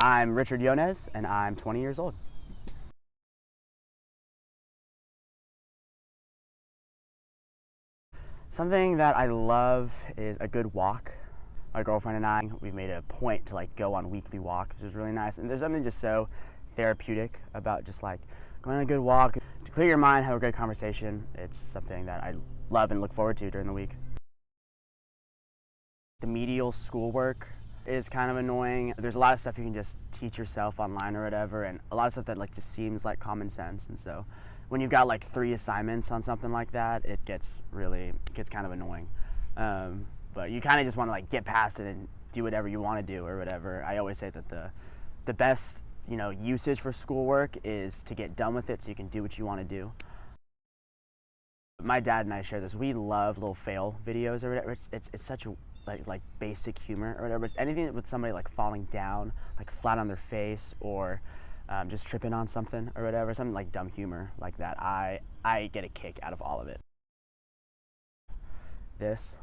I'm Richard Yones, and I'm 20 years old. Something that I love is a good walk. My girlfriend and I, we've made a point to go on weekly walks, which is really nice. And there's something just so therapeutic about just going on a good walk to clear your mind, have a great conversation. It's something that I love and look forward to during the week. The medial schoolwork is kind of annoying. There's a lot of stuff you can just teach yourself online or whatever, and a lot of stuff that just seems like common sense. And so when you've got 3 assignments on something like that, it gets kind of annoying. But you kind of just want to get past it and do whatever you want to do or whatever. I always say that the best usage for schoolwork is to get done with it so you can do what you want to do. My dad and I share this. We love little fail videos or whatever. It's such a like basic humor or whatever. It's anything with somebody falling down, flat on their face, or just tripping on something or whatever. Something dumb humor like that. I get a kick out of all of it. This.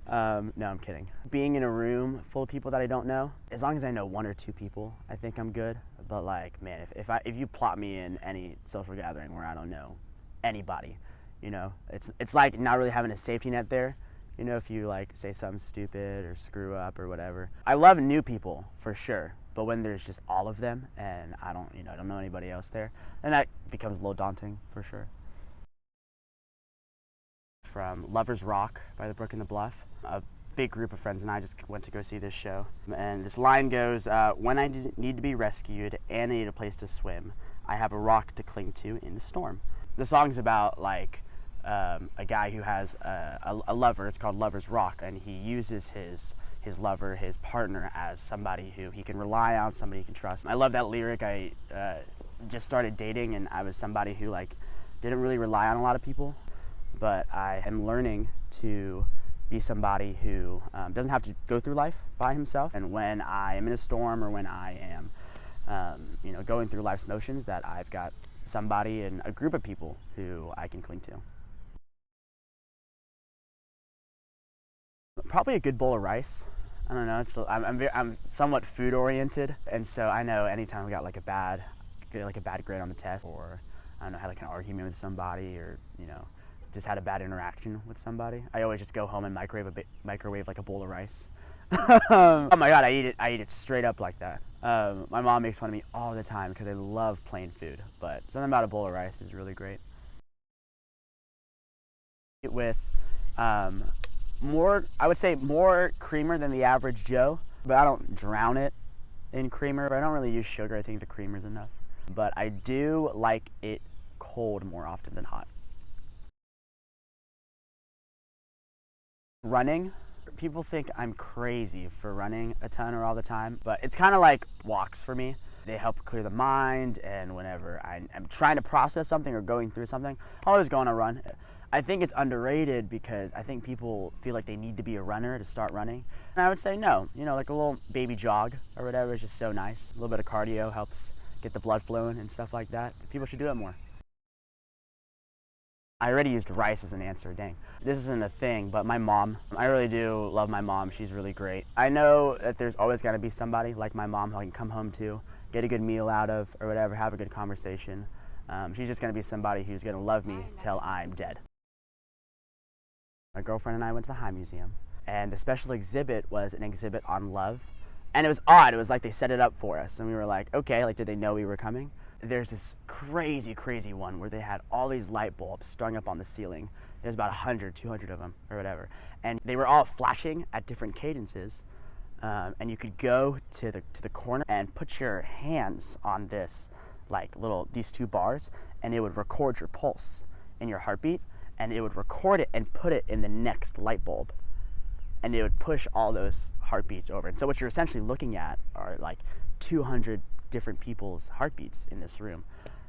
No, I'm kidding. Being in a room full of people that I don't know, as long as I know 1 or 2 people, I think I'm good. But man, if you plot me in any social gathering where I don't know anybody, it's like not really having a safety net there. If you say something stupid or screw up or whatever. I love new people for sure, but when there's just all of them and I don't know anybody else there, then that becomes a little daunting for sure. From Lovers Rock by the Brook and the Bluff. A big group of friends and I just went to go see this show. And this line goes, when I need to be rescued and I need a place to swim, I have a rock to cling to in the storm. The song's about a guy who has a lover. It's called Lover's Rock, and he uses his lover, his partner, as somebody who he can rely on, somebody he can trust. I love that lyric. I just started dating, and I was somebody who didn't really rely on a lot of people, but I am learning to be somebody who doesn't have to go through life by himself. And when I am in a storm or when I am going through life's motions, that I've got somebody and a group of people who I can cling to. Probably a good bowl of rice. I don't know. I'm somewhat food oriented, and so I know anytime we got a bad grade on the test, or I don't know, had an argument with somebody, or just had a bad interaction with somebody, I always just go home and microwave a bowl of rice. Oh my God, I eat it straight up like that. My mom makes fun of me all the time because I love plain food, but something about a bowl of rice is really great. With I would say more creamer than the average Joe, but I don't drown it in creamer. But I don't really use sugar. I think the creamer's enough. But I do like it cold more often than hot. Running. People think I'm crazy for running a ton or all the time, but it's kind of like walks for me. They help clear the mind, and whenever I'm trying to process something or going through something, I'll always go on a run. I think it's underrated because I think people feel like they need to be a runner to start running. And I would say no, a little baby jog or whatever is just so nice. A little bit of cardio helps get the blood flowing and stuff like that. People should do it more. I already used rice as an answer, dang. This isn't a thing, but my mom, I really do love my mom. She's really great. I know that there's always gotta be somebody like my mom who I can come home to, get a good meal out of or whatever, have a good conversation. She's just gonna be somebody who's gonna love me till I'm dead. My girlfriend and I went to the High Museum, and the special exhibit was an exhibit on love. And it was odd. It was like they set it up for us, and we were like, okay, did they know we were coming? There's this crazy one where they had all these light bulbs strung up on the ceiling. There's about 100, 200 of them or whatever. And they were all flashing at different cadences. And you could go to the corner and put your hands on these 2 bars, and it would record your pulse and your heartbeat. And it would record it and put it in the next light bulb, and it would push all those heartbeats over. And so what you're essentially looking at are 200 different people's heartbeats in this room,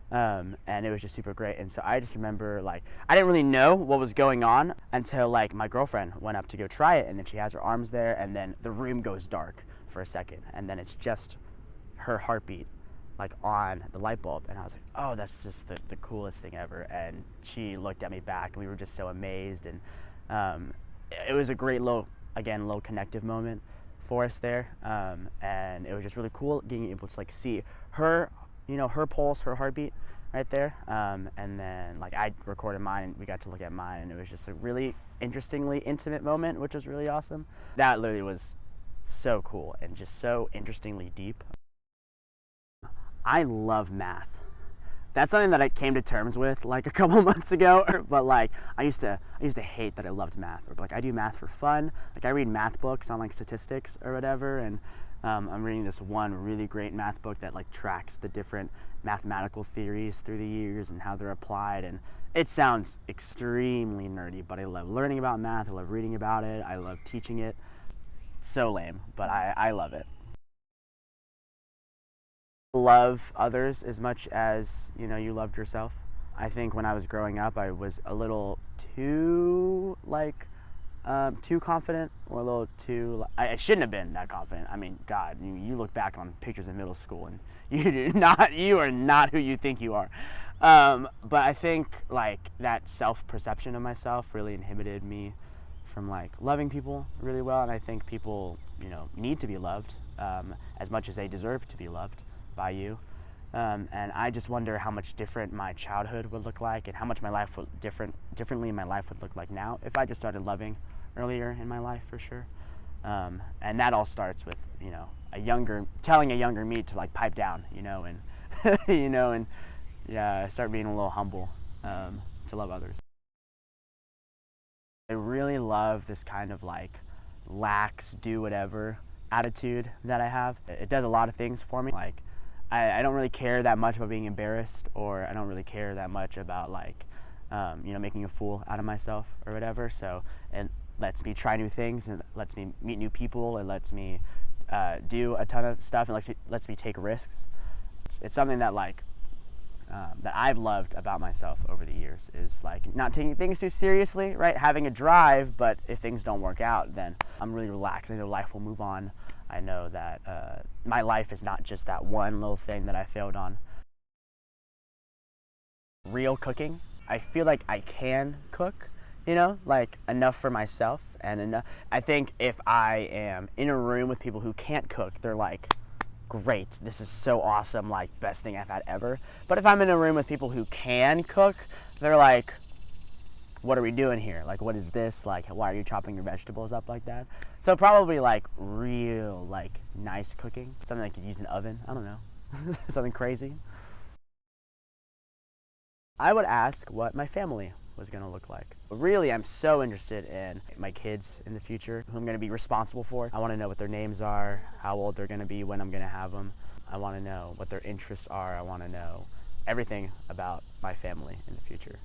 and it was just super great. And so I just remember I didn't really know what was going on until my girlfriend went up to go try it, and then she has her arms there, and then the room goes dark for a second, and then it's just her heartbeat on the light bulb, and I was like, oh, that's just the coolest thing ever. And she looked at me back, and we were just so amazed, and it was a great little connective moment forest there, and it was just really cool being able to like see her, her pulse, her heartbeat right there, and then like I recorded mine and we got to look at mine, and it was just a really interestingly intimate moment, which was really awesome. That literally was so cool and just so interestingly deep. I love math. That's something that I came to terms with like a couple months ago. But like I used to hate that I loved math. Or like I do math for fun. Like I read math books on like statistics or whatever, and I'm reading this one really great math book that like tracks the different mathematical theories through the years and how they're applied. And it sounds extremely nerdy, but I love learning about math. I love reading about it. I love teaching it. So lame, but I love it. Love others as much as you loved yourself. I think when I was growing up, I was a little too too confident, or a little too. I shouldn't have been that confident. I mean, God, you look back on pictures in middle school, and you are not who you think you are. But I think like that self-perception of myself really inhibited me from like loving people really well, and I think people need to be loved as much as they deserve to be loved by you, and I just wonder how much different my childhood would look like, and how much my life would differently my life would look like now if I just started loving earlier in my life, for sure. And that all starts with telling a younger me to like pipe down, and and yeah, start being a little humble, to love others. I really love this kind of like lax, do whatever attitude that I have. It does a lot of things for me. Like I don't really care that much about being embarrassed, or I don't really care that much about like making a fool out of myself or whatever. So it lets me try new things, and lets me meet new people, and lets me do a ton of stuff, and lets me take risks. It's something that that I've loved about myself over the years, is like not taking things too seriously, right? Having a drive, but if things don't work out, then I'm really relaxed. I know life will move on. I know that my life is not just that one little thing that I failed on. Real cooking, I feel like I can cook, like enough for myself, and enough. I think if I am in a room with people who can't cook, they're like, great, this is so awesome, like best thing I've had ever. But if I'm in a room with people who can cook, they're like, what are we doing here? Like, what is this? Like, why are you chopping your vegetables up like that? So probably like real, like nice cooking, something I could use an oven. I don't know, something crazy. I would ask what my family was going to look like. Really, I'm so interested in my kids in the future, who I'm going to be responsible for. I want to know what their names are, how old they're going to be, when I'm going to have them. I want to know what their interests are. I want to know everything about my family in the future.